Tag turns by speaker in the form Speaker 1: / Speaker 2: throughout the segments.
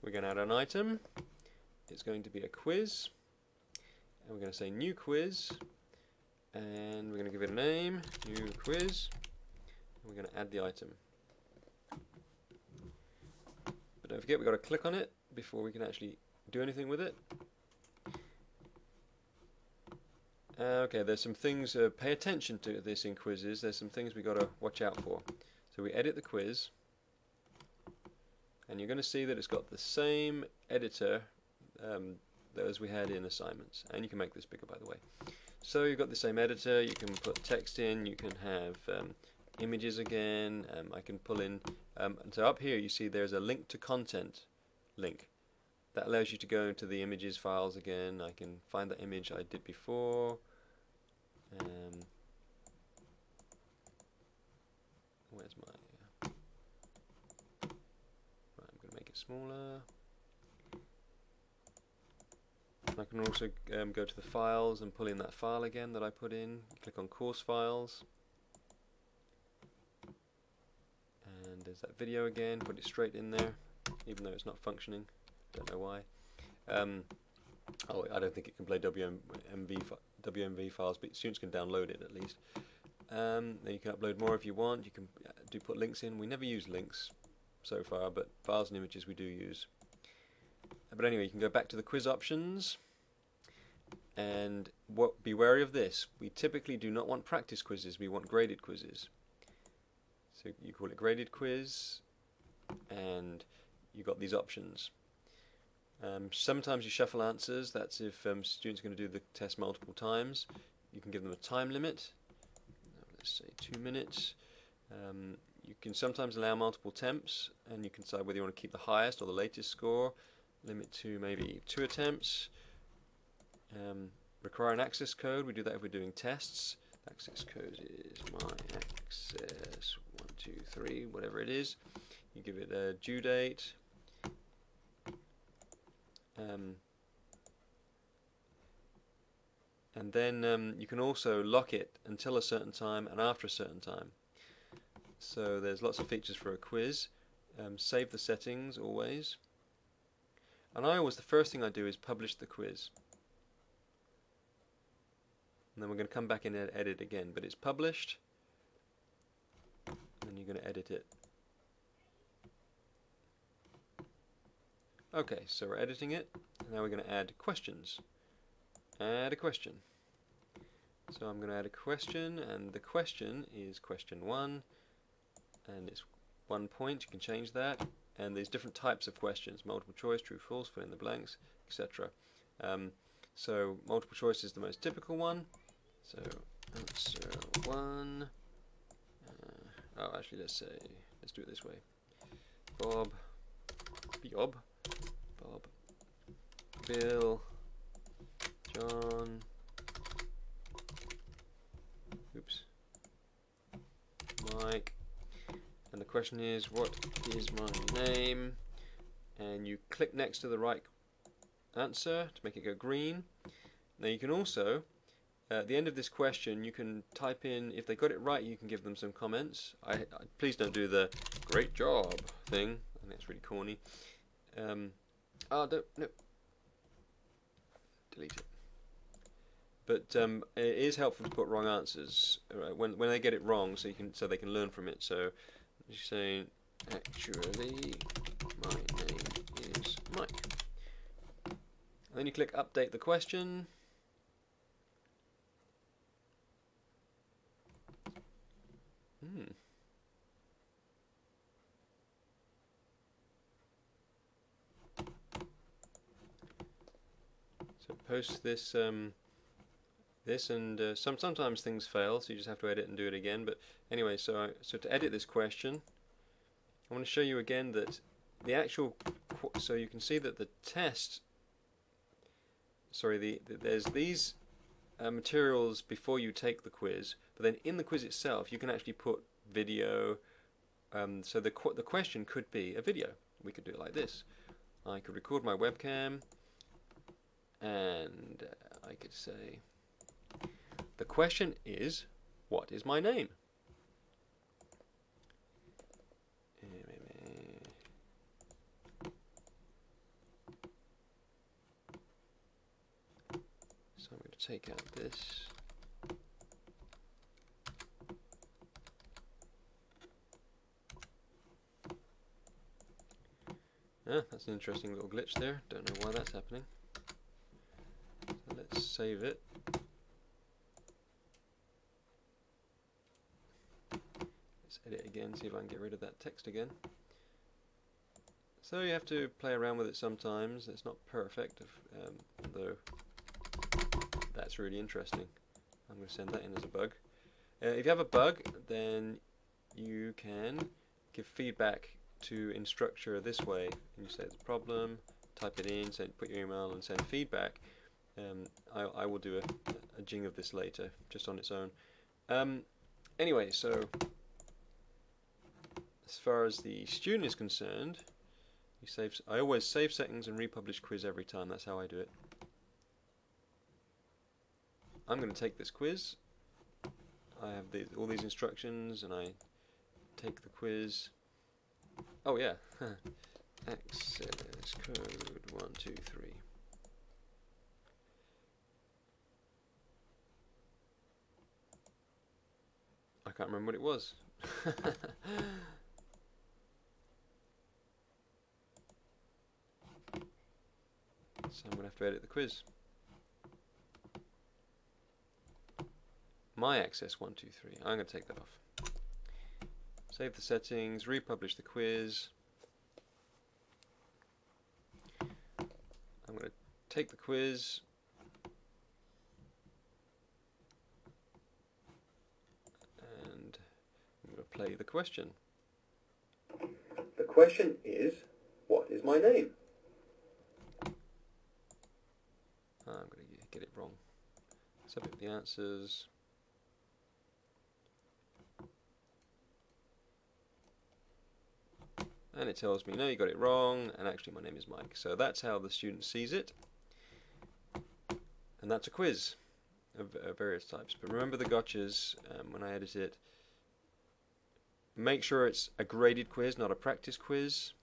Speaker 1: we're going to add an item. It's going to be a quiz, and we're going to say new quiz, and we're going to give it a name, new quiz, and we're going to add the item. But don't forget, we've got to click on it before we can actually do anything with it. Okay, there's some things, pay attention to this in quizzes. There's some things we've got to watch out for. So we edit the quiz, and you're going to see that it's got the same editor as we had in assignments. And you can make this bigger, by the way. So you've got the same editor. You can put text in. You can have images again. I can pull in. And so up here you see there's a link to content link. That allows you to go into the images files again. I can find the image I did before. Where's my... Right, I'm going to make it smaller. I can also go to the files and pull in that file again that I put in. Click on course files. And there's that video again. Put it straight in there, even though it's not functioning. Don't know why. Oh, I don't think it can play WMV files, but students can download it at least. Then you can upload more if you want. You can put links in. We never use links so far, but files and images we do use. But anyway, you can go back to the quiz options, and be wary of this. We typically do not want practice quizzes. We want graded quizzes. So you call it graded quiz, and you've got these options. Sometimes you shuffle answers. That's if students are going to do the test multiple times. You can give them a time limit. Let's say 2 minutes. You can sometimes allow multiple attempts, and you can decide whether you want to keep the highest or the latest score. Limit to maybe 2 attempts. Require an access code. We do that if we're doing tests. The access code is my access 123, whatever it is. You give it a due date. And then you can also lock it until a certain time and after a certain time. So there's lots of features for a quiz. Save the settings always. And the first thing I do is publish the quiz. And then we're going to come back in and edit again. But it's published. And then you're going to edit it. Okay, so we're editing it. And now we're going to add questions. Add a question. So I'm going to add a question, and the question is question 1, and it's 1 point. You can change that, and there's different types of questions: multiple choice, true, false, fill in the blanks, etc. So multiple choice is the most typical one. So answer 1. Actually, let's do it this way. Bob, Bill, John, Mike, and the question is, what is my name? And you click next to the right answer to make it go green. Now you can also, at the end of this question, you can type in, if they got it right, you can give them some comments. Please don't do the great job thing. I think that's really corny. No. Delete it. But it is helpful to put wrong answers when they get it wrong, so they can learn from it. So you say, actually, my name is Mike. And then you click update the question. So post this. And sometimes things fail, so you just have to edit and do it again. But anyway, so to edit this question, I want to show you again that the actual, so you can see that the test, there's these materials before you take the quiz, but then in the quiz itself you can actually put video. So the question could be a video. We could do it like this. I could record my webcam, and I could say, the question is, what is my name? take out this. Ah, that's an interesting little glitch there. Don't know why that's happening. So let's save it. Let's edit again, see if I can get rid of that text again. So you have to play around with it sometimes. It's not perfect, although that's really interesting. I'm going to send that in as a bug. If you have a bug, then you can give feedback to Instructure this way, and you say it's a problem, type it in, put your email and send feedback. I will do a jing of this later, just on its own. Anyway, so as far as the student is concerned, I always save settings and republish quiz every time. That's how I do it. I'm going to take this quiz. I have all these instructions, and I take the quiz. Oh yeah, access code 123. I can't remember what it was. So I'm going to have to edit the quiz. My access 123. I'm going to take that off. Save the settings, republish the quiz. I'm going to take the quiz. And I'm going to play the question.
Speaker 2: The question is, what is my name?
Speaker 1: I'm going to get it wrong. Submit the answers. And it tells me, no, you got it wrong, and actually my name is Mike. So that's how the student sees it. And that's a quiz of various types. But remember the gotchas when I edit it. Make sure it's a graded quiz, not a practice quiz.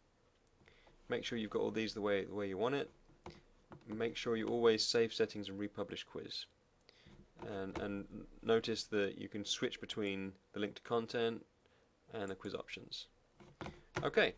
Speaker 1: Make sure you've got all these the way you want it. Make sure you always save settings and republish quiz. And notice that you can switch between the link to content and the quiz options. Okay.